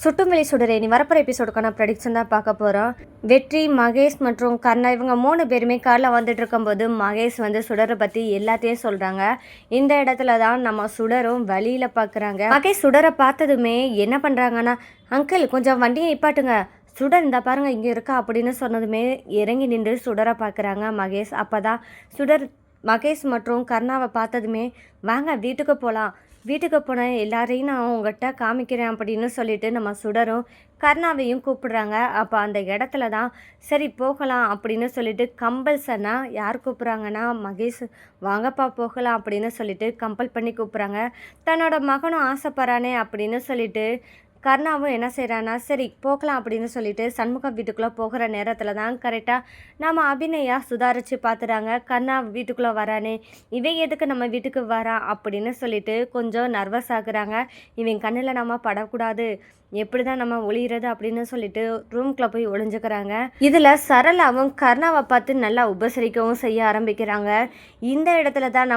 சுட்டுமல்லி சுடரே நீ வரப்போகிற எபிசோடுக்கான ப்ரெடிக்ஷன் தான் பார்க்க போகிறோம். வெற்றி, மகேஷ் மற்றும் கர்ணா இவங்க 3 பேருமே காரில் வந்துட்டு இருக்கும்போது மகேஷ் வந்து சுடரை பற்றி எல்லாத்தையும் சொல்கிறாங்க. இந்த இடத்துல தான் நம்ம சுடரும் வழியில் பார்க்குறாங்க. மகேஷ் சுடரை பார்த்ததுமே என்ன பண்ணுறாங்கன்னா, அங்கிள் கொஞ்சம் வண்டியை நிப்பாட்டுங்க, சுடர் இந்த பாருங்க இங்கே இருக்கா அப்படின்னு சொன்னதுமே இறங்கி நின்று சுடரை பார்க்குறாங்க மகேஷ். அப்போ தான் சுடர் மகேஷ் மற்றும் கர்ணாவை பார்த்ததுமே வாங்க வீட்டுக்கு போகலாம், வீட்டுக்கு போனேன் எல்லாரையும் நான் உங்கள்கிட்ட காமிக்கிறேன் அப்படின்னு சொல்லிட்டு நம்ம சுடரும் கர்ணாவையும் கூப்பிடுறாங்க. அப்போ அந்த இடத்துல தான் சரி போகலாம் அப்படின்னு சொல்லிட்டு கம்பல்சனாக யார் கூப்பிட்றாங்கன்னா மகேஷ், வாங்கப்பா போகலாம் அப்படின்னு சொல்லிட்டு கம்பல் பண்ணி கூப்பிட்றாங்க. தன்னோட மகனும் ஆசைப்படுறானே அப்படின்னு சொல்லிட்டு கர்ணாவும் என்ன செய்கிறான்னா சரி போகலாம் அப்படின்னு சொல்லிட்டு சண்முகம் வீட்டுக்குள்ளே போகிற நேரத்தில் தான் கரெக்டாக நம்ம அபிநயா சுதாரித்து பார்த்துறாங்க. கர்ணா வீட்டுக்குள்ளே வரானே, இவன் எதுக்கு நம்ம வீட்டுக்கு வரான் அப்படின்னு சொல்லிட்டு கொஞ்சம் நர்வஸ் ஆகுறாங்க. இவன் கண்ணில் நம்ம படக்கூடாது, எப்படி தான் நம்ம ஒளிகிறது அப்படின்னு சொல்லிட்டு ரூம்குள்ளே போய் ஒளிஞ்சுக்கிறாங்க. இதில் சரளாவும் கர்ணாவை பார்த்து நல்லா உபசரிக்கவும் செய்ய ஆரம்பிக்கிறாங்க. இந்த இடத்துல தான்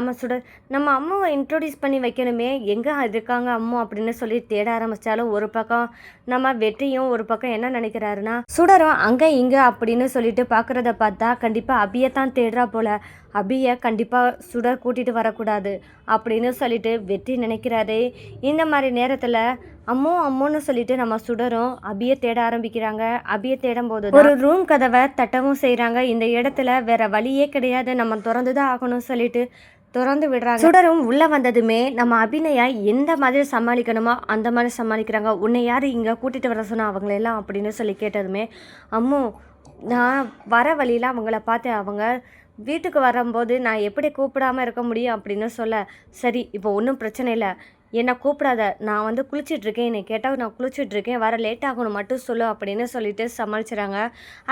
நம்ம அம்மாவை இன்ட்ரோடியூஸ் பண்ணி வைக்கணுமே, எங்கே இருக்காங்க அம்மா அப்படின்னு சொல்லி தேட ஆரம்பித்தாலும் ஒரு பக்கம் நம்ம வெற்றியும் ஒரு பக்கம் என்ன நினைக்கிறாருன்னா சுடரும் அங்கே இங்கே அப்படின்னு சொல்லிட்டு பார்க்குறத பார்த்தா கண்டிப்பாக அபியை தான் தேடுறா போல், அபியை கண்டிப்பாக சுடர் கூட்டிகிட்டு வரக்கூடாது அப்படின்னு சொல்லிட்டு வெற்றி நினைக்கிறாரு. இந்த மாதிரி நேரத்தில் அம்மோன்னு சொல்லிட்டு நம்ம சுடரும் அபியை தேட ஆரம்பிக்கிறாங்க. அபியை தேடும் போது ஒரு ரூம் கதவை தட்டவும் செய்கிறாங்க. இந்த இடத்துல வேற வழியே கிடையாது, நம்ம திறந்து தான் ஆகணும் சொல்லிட்டு திறந்து விடுறாங்க. சுடரும் உள்ளே வந்ததுமே நம்ம அபிநயா எந்த மாதிரி சமாளிக்கணுமோ அந்த மாதிரி சமாளிக்கிறாங்க. உன்னை யார் இங்கே கூட்டிகிட்டு வர சொன்னா அவங்களெல்லாம் அப்படின்னு சொல்லி கேட்டதுமே, அம்மோ நான் வர வழியில் அவங்கள பார்த்தேன், அவங்க வீட்டுக்கு வரும்போது நான் எப்படி கூப்பிடாமல் இருக்க முடியும் அப்படின்னு சொல்ல, சரி இப்போ ஒன்றும் பிரச்சனை இல்லை, என்னை கூப்பிடாத, நான் வந்து குளிச்சிட்ருக்கேன், என்னை கேட்டால் நான் குளிச்சிட்ருக்கேன், வர லேட் ஆகணும் மட்டும் சொல்லு அப்படின்னு சொல்லிட்டு சமாளிச்சுறாங்க.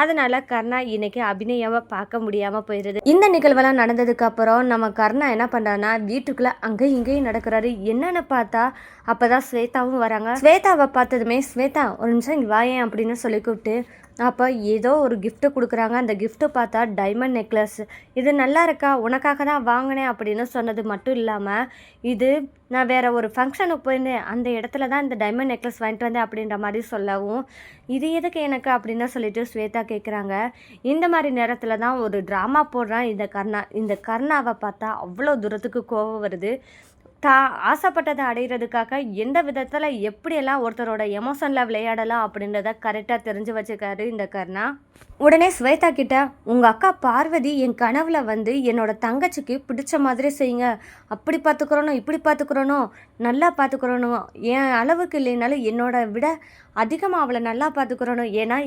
அதனால் கர்ணா இன்றைக்கி அபிநயாவை பார்க்க முடியாமல் போயிடுது. இந்த நிகழ்வெல்லாம் நடந்ததுக்கப்புறம் நம்ம கர்ணா என்ன பண்ணுறான்னா வீட்டுக்குள்ளே அங்கேயும் இங்கேயும் நடக்கிறாரு. என்னென்னு பார்த்தா அப்போ தான் ஸ்வேதாவும் வராங்க. ஸ்வேதாவை பார்த்ததுமே, ஸ்வேதா ஒரு நிமிஷம் இங்கே வாயேன் அப்படின்னு சொல்லி கூப்பிட்டு அப்போ ஏதோ ஒரு கிஃப்ட்டு கொடுக்குறாங்க. அந்த கிஃப்ட்டு பார்த்தா டைமண்ட் நெக்லஸ், இது நல்லா இருக்கா, உனக்காக தான் வாங்கினேன் அப்படின்னு சொன்னது மட்டும் இல்லாமல் இது நான் வேறு ஒரு ஃபங்க்ஷனுக்கு போயிருந்தேன், அந்த இடத்துல தான் இந்த டைமண்ட் நெக்லஸ் வாங்கிட்டு வந்தேன் அப்படின்ற மாதிரி சொல்லவும், இது எதுக்கு எனக்கு அப்படின்னு சொல்லிட்டு ஸ்வேதா கேட்குறாங்க. இந்த மாதிரி நேரத்தில் தான் ஒரு ட்ராமா போடுறான் இந்த கர்ணாவை பார்த்தா அவ்வளோ தூரத்துக்கு கோபம் வருது. ஆசைப்பட்டதை அடைகிறதுக்காக எந்த விதத்தில் எப்படியெல்லாம் ஒருத்தரோட எமோஷனில் விளையாடலாம் அப்படின்றத கரெக்டாக தெரிஞ்சு வச்சுக்காரு இந்த கர்ணா. உடனே ஸ்வேதா கிட்ட, உங்கள் அக்கா பார்வதி என் கனவுல வந்து என்னோட தங்கச்சிக்கு பிடிச்ச மாதிரி செய்யுங்க, அப்படி பார்த்துக்கிறணும் இப்படி பார்த்துக்கிறணும் நல்லா பார்த்துக்கிறணும், என் அளவுக்கு இல்லைனாலும் என்னோட விட அதிகமாக அவளை நல்லா பார்த்துக்கிறணும், ஏன்னா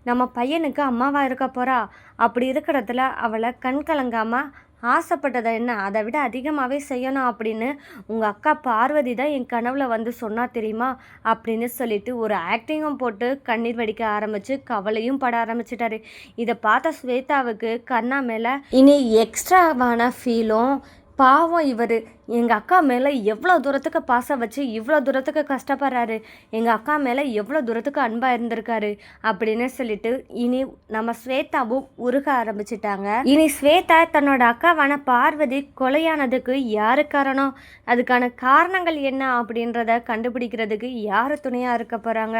நம்ம பையனுக்கு அம்மாவாக இருக்க போகிறா, அப்படி இருக்கிறதுல அவளை கண் கலங்காமல் ஆசைப்பட்டதை என்ன அதை விட அதிகமாகவே செய்யணும் அப்படின்னு உங்கள் அக்கா பார்வதி தான் என் கனவுல வந்து சொன்னா தெரியுமா அப்படின்னு சொல்லிட்டு ஒரு ஆக்டிங்கும் போட்டு கண்ணீர் வடிக்க ஆரம்பித்து கவலையும் பட ஆரம்பிச்சிட்டாரு. இதை பார்த்த ஸ்வேதாவுக்கு கர்ணா மேலே இனி எக்ஸ்ட்ராவான ஃபீலும், பாவம் இவர் எங்கள் அக்கா மேலே எவ்வளோ தூரத்துக்கு பாசம் வச்சு இவ்வளோ தூரத்துக்கு கஷ்டப்படுறாரு, எங்கள் அக்கா மேலே எவ்வளோ தூரத்துக்கு அன்பாக இருந்திருக்காரு அப்படின்னு சொல்லிட்டு இனி நம்ம ஸ்வேதாவும் உருக ஆரம்பிச்சிட்டாங்க. இனி ஸ்வேதா தன்னோட அக்காவான பார்வதி கொலையானதுக்கு யாரு காரணம், அதுக்கான காரணங்கள் என்ன அப்படின்றத கண்டுபிடிக்கிறதுக்கு யார் துணையாக இருக்க போகிறாங்க,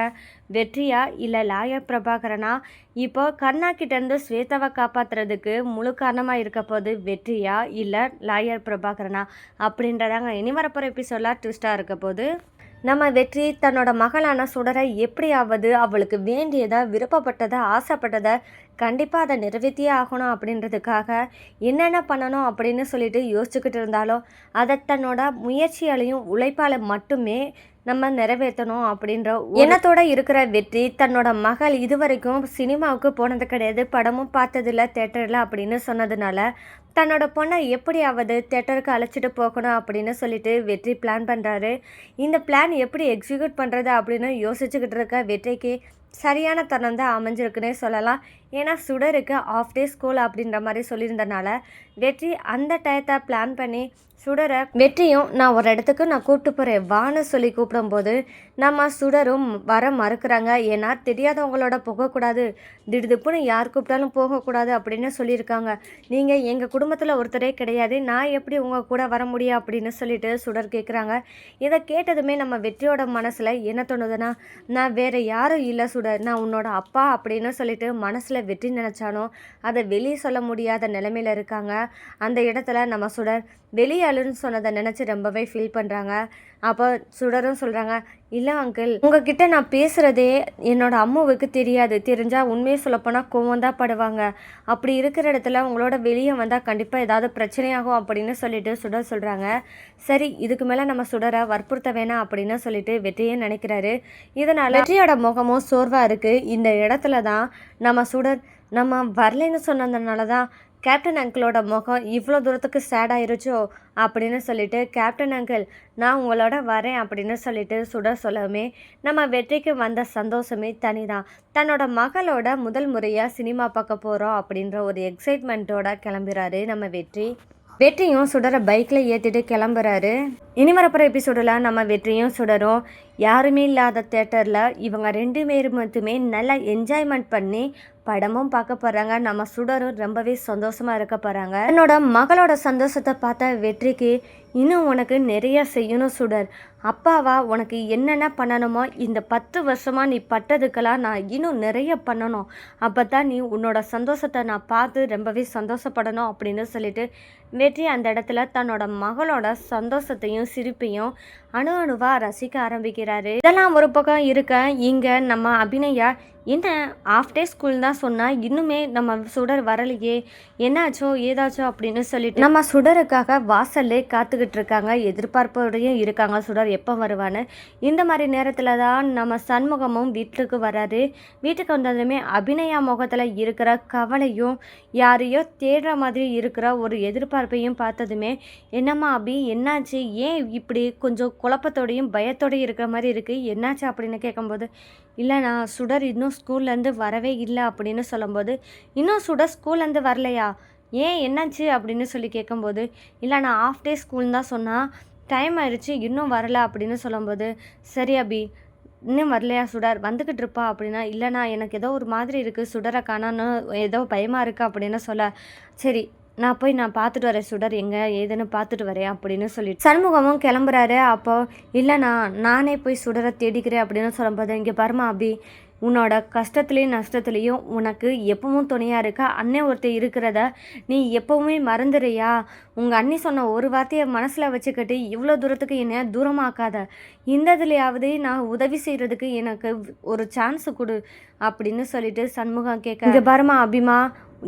வெற்றியா இல்லை லாயர் பிரபாகரனா? இப்போ கர்ணா கிட்டேருந்து ஸ்வேதாவை காப்பாற்றுறதுக்கு முழு காரணமாக இருக்க போது வெற்றியா இல்லை லாயர் பிரபாகரனா அப்படின்றதாங்க இனி வரப்போகிற எபிசோடில் ட்விஸ்டாக இருக்க போது. நம்ம வெற்றி தன்னோட மகளான சுடரை எப்படியாவது அவளுக்கு வேண்டியதை விருப்பப்பட்டதை ஆசைப்பட்டதை கண்டிப்பாக அதை நிறைவேற்றியே ஆகணும் அப்படின்றதுக்காக என்னென்ன பண்ணணும் அப்படின்னு சொல்லிட்டு யோசிச்சுக்கிட்டு இருந்தாலும் அதை தன்னோட முயற்சியாலையும் உழைப்பால் மட்டுமே நம்ம நிறைவேற்றணும் அப்படின்ற எண்ணத்தோடு இருக்கிற வெற்றி தன்னோட மகள் இதுவரைக்கும் சினிமாவுக்கு போனது கிடையாது, படமும் பார்த்ததில்ல தேட்டரில் அப்படின்னு சொன்னதுனால தன்னோட பொண்ணை எப்படியாவது தேட்டருக்கு அழைச்சிட்டு போகணும் அப்படின்னு சொல்லிட்டு வெற்றி பிளான் பண்ணுறாரு. இந்த பிளான் எப்படி எக்ஸிக்யூட் பண்ணுறது அப்படின்னு யோசிச்சுக்கிட்டு இருக்க வெற்றிக்கு சரியான தருணம் தான் அமைஞ்சிருக்குன்னே சொல்லலாம். ஏன்னா சுடருக்கு ஆஃப் டே ஸ்கூல் அப்படின்ற மாதிரி சொல்லியிருந்தனால வெற்றி அந்த டயத்தை பிளான் பண்ணி சுடரை வெற்றியும் நான் ஒரு இடத்துக்கு நான் கூப்பிட்டு போகிறேன் வான்னு சொல்லி கூப்பிடும்போது நம்ம சுடரும் வர மறுக்கிறாங்க. ஏன்னா தெரியாதவங்களோட போகக்கூடாது, திடுதிப்புன்னு யார் கூப்பிட்டாலும் போகக்கூடாது அப்படின்னு சொல்லியிருக்காங்க. நீங்கள் எங்கள் குடும்பத்தில் ஒருத்தரே கிடையாது, நான் எப்படி உங்கள் கூட வர முடியும் அப்படின்னு சொல்லிட்டு சுடர் கேட்குறாங்க. இதை கேட்டதுமே நம்ம வெற்றியோட மனசில் என்ன தோணுதுன்னா, நான் வேறு யாரும் இல்லை சுடர், நான் உன்னோட அப்பா அப்படின்னு சொல்லிட்டு மனசில் வெற்றி நினச்சானோ அதை வெளியே சொல்ல முடியாத நிலைமையில் இருக்காங்க. அந்த இடத்துல நம்ம சுடர் வெளியாளுன்னு சொன்னதை நினச்சி ரொம்பவே ஃபீல் பண்ணுறாங்க. அப்போ சுடரும் சொல்கிறாங்க, இல்லை அங்கிள், உங்ககிட்ட நான் பேசுகிறதே என்னோடய அம்மாவுக்கு தெரியாது, தெரிஞ்சால் உண்மையை சொல்லப்போனால் கோவம் தான் படுவாங்க. அப்படி இருக்கிற இடத்துல உங்களோட வெளியே வந்தால் கண்டிப்பாக ஏதாவது பிரச்சனையாகும் அப்படின்னு சொல்லிட்டு சுடர் சொல்கிறாங்க. சரி, இதுக்கு மேலே நம்ம சுடரை வற்புறுத்த வேணாம் அப்படின்னு சொல்லிட்டு வெற்றியே நினைக்கிறாரு. இதனால் வெற்றியோட முகமும் சோர்வாக இருக்குது. இந்த இடத்துல தான் நம்ம சுடர் நம்ம வரலைன்னு சொன்னதுனால தான் கேப்டன் அங்கிளோட முகம் இவ்வளோ தூரத்துக்கு சேட் ஆயிருச்சோ அப்படின்னு சொல்லிட்டு, கேப்டன் அங்கிள் நான் உங்களோட வரேன் அப்படின்னு சொல்லிட்டு சுடர் சொல்லவுமே நம்ம வெற்றிக்கு வந்த சந்தோஷமே தனிதான். தன்னோட மகளோட முதல் முறையாக சினிமா பார்க்க போகிறோம் அப்படின்ற ஒரு எக்ஸைட்மெண்ட்டோட கிளம்புறாரு நம்ம வெற்றி. வெற்றியும் சுடரை பைக்கில் ஏற்றிட்டு கிளம்புறாரு. இனி வரப்போகிற எபிசோடில் நம்ம வெற்றியும் சுடரும் யாருமே இல்லாத தேட்டரில் இவங்க 2 பேரும் மட்டுமே நல்லா என்ஜாய்மெண்ட் பண்ணி படமும் பார்க்க போகிறாங்க. நம்ம சுடரும் ரொம்பவே சந்தோஷமாக இருக்க போகிறாங்க. என்னோட மகளோட சந்தோஷத்தை பார்த்த வெற்றிக்கு இன்னும் உனக்கு நிறைய செய்யணும் சுடர், அப்பாவா உனக்கு என்னென்ன பண்ணணுமோ இந்த 10 வருஷமாக நீ பட்டதுக்கெல்லாம் நான் இன்னும் நிறைய பண்ணணும், அப்போ தான் நீ உன்னோட சந்தோஷத்தை நான் பார்த்து ரொம்பவே சந்தோஷப்படணும் அப்படின்னு சொல்லிட்டு வெற்றி அந்த இடத்துல தன்னோட மகளோட சந்தோஷத்தையும் சிரிப்பையும் அணுவாக ரசிக்க ஆரம்பிக்கிறாரு. இதெல்லாம் ஒரு பக்கம் இருக்க, இங்கே நம்ம அபிநயா என்ன ஆஃப் டே ஸ்கூல் தான் சொன்னால் இன்னுமே நம்ம சுடர் வரலையே, என்னாச்சோ ஏதாச்சோ அப்படின்னு சொல்லிட்டு நம்ம சுடருக்காக வாசல்லே காத்துக்கிட்டு இருக்காங்க. எதிர்பார்ப்போடையும் இருக்காங்க சுடர் எப்போ வருவான்னு. இந்த மாதிரி நேரத்தில் தான் நம்ம சண்முகமும் வீட்டுக்கு வராரு. வீட்டுக்கு வந்ததுமே அபிநயா முகத்தில் இருக்கிற கவலையும் யாரையோ தேடுற மாதிரி இருக்கிற ஒரு எதிர்பார்ப்பையும் பார்த்ததுமே, என்னம்மா அபி என்னாச்சு, ஏன் இப்படி கொஞ்சம் குழப்பத்தோடையும் பயத்தோடையும் இருக்கிற மாதிரி இருக்குது, என்னாச்சு அப்படின்னு கேட்கும்போது, இல்லை நான் சுடர் இன்னும் ஸ்கூல்லேருந்து வரவே இல்லை அப்படின்னு சொல்லும்போது, இன்னும் சுடர் ஸ்கூல்லேருந்து வரலையா, ஏன் என்னாச்சு அப்படின்னு சொல்லி கேட்கும்போது, இல்லை நான் ஆஃப் டே ஸ்கூல் தான் சொன்னால் டைம் ஆயிடுச்சு இன்னும் வரலை அப்படின்னு சொல்லும்போது, சரி அபி இன்னும் வரலையா சுடர், வந்துக்கிட்டு இருப்பா அப்படின்னா, இல்லைண்ணா எனக்கு ஏதோ ஒரு மாதிரி இருக்குது, சுடரை காணான்னு ஏதோ பயமாக இருக்குது அப்படின்னு சொல்ல, சரி நான் பார்த்துட்டு வரேன் சுடர் எங்கே ஏதுன்னு பார்த்துட்டு வரேன் அப்படின்னு சொல்லிட்டு சண்முகமும் கிளம்புறாரு. அப்போ இல்லைண்ணா நானே போய் சுடரை தேடிக்கிறேன் அப்படின்னு சொல்லும்போது, இங்கே பாருமா அபி, உன்னோட கஷ்டத்துலேயும் நஷ்டத்துலேயும் உனக்கு எப்பவும் துணையாக இருக்க அண்ணன் ஒருத்தர் இருக்கிறத நீ எப்போவுமே மறந்துடுறியா, உங்கள் அண்ணி சொன்ன ஒரு வார்த்தையை மனசில் வச்சுக்கிட்டு இவ்வளோ தூரத்துக்கு என்னை தூரமாக்காத, இந்த இதுலையாவது நான் உதவி செய்கிறதுக்கு எனக்கு ஒரு சான்ஸு கொடு அப்படின்னு சொல்லிட்டு சண்முகம் கேட்க, இங்கே பாருமா அபிமா,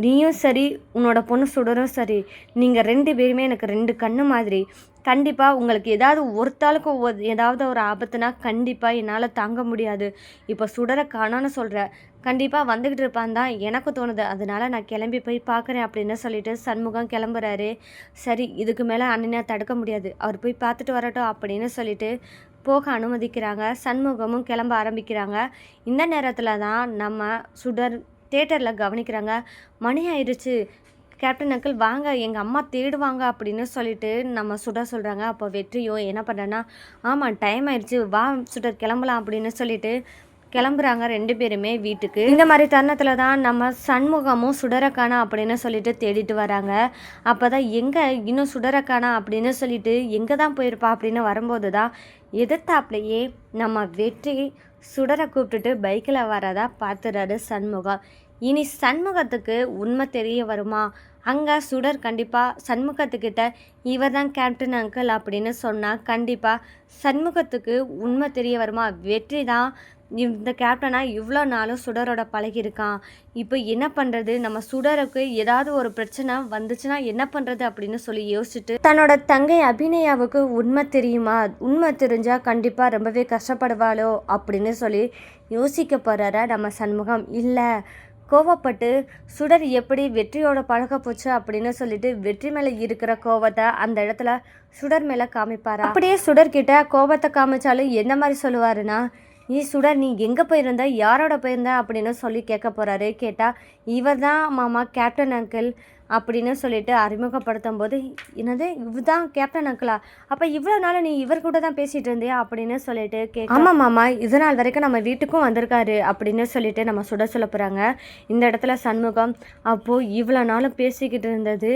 நீயும் சரி உன்னோட பொண்ணு சுடரும் சரி, நீங்கள் 2 பேருமே எனக்கு 2 கண்ணு மாதிரி. கண்டிப்பாக உங்களுக்கு ஏதாவது ஒருத்தாளுக்கு ஏதாவது ஒரு ஆபத்துனா கண்டிப்பாக என்னால் தாங்க முடியாது. இப்போ சுடரை காணான்னு சொல்கிற, கண்டிப்பாக வந்துக்கிட்டு இருப்பான் தான் எனக்கு தோணுது, அதனால் நான் கிளம்பி போய் பார்க்குறேன் அப்படின்னு சொல்லிட்டு சண்முகம் கிளம்புறாரு. சரி, இதுக்கு மேலே அண்ணனை தடுக்க முடியாது, அவர் போய் பார்த்துட்டு வரட்டும் அப்படின்னு சொல்லிட்டு போக அனுமதிக்கிறாங்க. சண்முகமும் கிளம்ப ஆரம்பிக்கிறாங்க. இந்த நேரத்தில் தான் நம்ம சுடர் தேட்டரில் கவனிக்கிறாங்க. மணி ஆயிடுச்சு, கேப்டன் அங்கிள் வாங்க, எங்கள் அம்மா தேடுவாங்க அப்படின்னு சொல்லிட்டு நம்ம சுடர் சொல்கிறாங்க. அப்போ வெற்றியோ என்ன பண்ணுறேன்னா, ஆமாம் டைம் ஆயிடுச்சு, வா சுடர் கிளம்பலாம் அப்படின்னு சொல்லிட்டு கிளம்புறாங்க 2 பேருமே வீட்டுக்கு. இந்த மாதிரி தருணத்தில் தான் நம்ம சண்முகமும் சுடரக்கானா அப்படின்னு சொல்லிட்டு தேடிட்டு வராங்க. அப்போ தான் எங்கே இன்னும் சுடரக்கானா அப்படின்னு சொல்லிட்டு எங்கே தான் போயிருப்பா அப்படின்னு வரும்போது தான் எதிர்த்தாப்புலையே நம்ம வெற்றி சுடரை கூப்பிட்டுட்டு பைக்கில் வரதா பார்த்துறாரு சண்முகம். இனி சண்முகத்துக்கு உண்மை தெரிய வருமா? அங்கே சுடர் கண்டிப்பாக சண்முகத்துக்கிட்ட இவர் தான் கேப்டன் அங்கிள் அப்படின்னு சொன்னால் கண்டிப்பாக சண்முகத்துக்கு உண்மை தெரிய வருமா? வெற்றி தான் இந்த கேப்டனாக இவ்வளோ நாளும் சுடரோட பழகியிருக்கான், இப்போ என்ன பண்ணுறது, நம்ம சுடருக்கு ஏதாவது ஒரு பிரச்சனை வந்துச்சுன்னா என்ன பண்ணுறது அப்படின்னு சொல்லி யோசிச்சுட்டு தன்னோட தங்கை அபிநயாவுக்கு உண்மை தெரியுமா, உண்மை தெரிஞ்சால் கண்டிப்பாக ரொம்பவே கஷ்டப்படுவாளோ அப்படின்னு சொல்லி யோசிக்க போகிறாரா நம்ம சண்முகம். இல்லை, கோவப்பட்டு சுடர் எப்படி வெற்றியோட பழக போச்சு அப்படின்னு சொல்லிட்டு வெற்றி மேலே இருக்கிற கோவத்தை அந்த இடத்துல சுடர் மேலே காமிப்பாரா? அப்படியே சுடர்கிட்ட கோபத்தை காமிச்சாலும் எந்த மாதிரி சொல்லுவாருன்னா, சுடர் நீ எங்கே போயிருந்த, யாரோட போயிருந்த அப்படின்னு சொல்லி கேட்க போகிறாரு. கேட்டால் இவர் தான் மாமா கேப்டன் அங்கிள் அப்படின்னு சொல்லிட்டு அறிமுகப்படுத்தும் போது, என்னது இவர் தான் கேப்டன் அங்கிளா, அப்போ இவ்வளோ நாள் நீ இவர் கூட தான் பேசிகிட்டு இருந்தியா அப்படின்னு சொல்லிட்டு ஆமாம் மாமா, இது நாள் வரைக்கும் நம்ம வீட்டுக்கும் வந்திருக்காரு அப்படின்னு சொல்லிட்டு நம்ம சொல்ல போகிறாங்க. இந்த இடத்துல சண்முகம், அப்போது இவ்வளோ நாளும் பேசிக்கிட்டு இருந்தது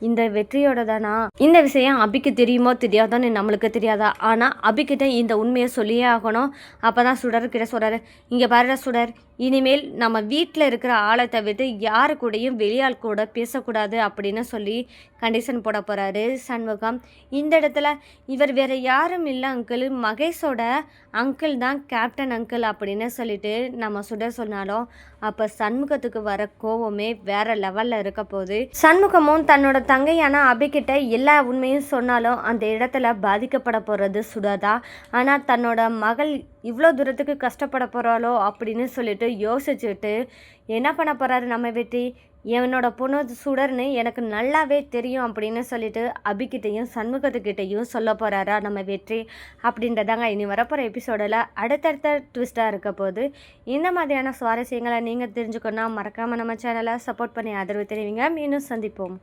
இந்த வெற்றியோட தானா, இந்த விஷயம் அபிக்கு தெரியுமோ தெரியாதோன்னு நம்மளுக்கு தெரியாதா, ஆனால் அபிக்கிட்ட இந்த உண்மையை சொல்லியே ஆகணும். அப்போ தான் சுடர்கிட்ட சொல்கிறாரு, இங்கே பாருடா சுடர், இனிமேல் நம்ம வீட்டில் இருக்கிற ஆளை தவிர்த்து யாரு கூடயும் வெளியாள் கூட பேசக்கூடாது அப்படின்னு சொல்லி கண்டிஷன் போட போகிறாரு சண்முகம். இந்த இடத்துல இவர் வேறு யாரும் இல்லை அங்கிள், மகேஷோட அங்கிள் தான் கேப்டன் அங்கிள் அப்படின்னு சொல்லிட்டு நம்ம சுடர் சொன்னாலும் அப்போ சண்முகத்துக்கு வர கோவமே வேற லெவலில் இருக்க போகுது. சண்முகமும் தன்னோட தங்கையான அபிகிட்ட எல்லா உண்மையும் சொன்னாலும் அந்த இடத்துல பாதிக்கப்பட போகிறது சுடர் தான். ஆனால் தன்னோட மகள் இவ்வளோ தூரத்துக்கு கஷ்டப்பட போகிறாளோ அப்படின்னு சொல்லிட்டு யோசிச்சுட்டு என்ன பண்ண போகிறாரு நம்ம வெற்றி, என்னோட பொண்ணு சுடர்னு எனக்கு நல்லாவே தெரியும் அப்படின்னு சொல்லிட்டு அபிகிட்டையும் சண்முகத்துக்கிட்டையும் சொல்ல போகிறாரா நம்ம வெற்றி அப்படின்றதாங்க இனி வரப்போகிற எபிசோடில் அடுத்தடுத்த ட்விஸ்ட்டாக இருக்க போது. இந்த மாதிரியான சுவாரஸ்யங்களை நீங்கள் தெரிஞ்சுக்கணுன்னா மறக்காமல் நம்ம சேனலை சப்போர்ட் பண்ணி ஆதரவு தெரிவிங்க. மீண்டும் சந்திப்போம்.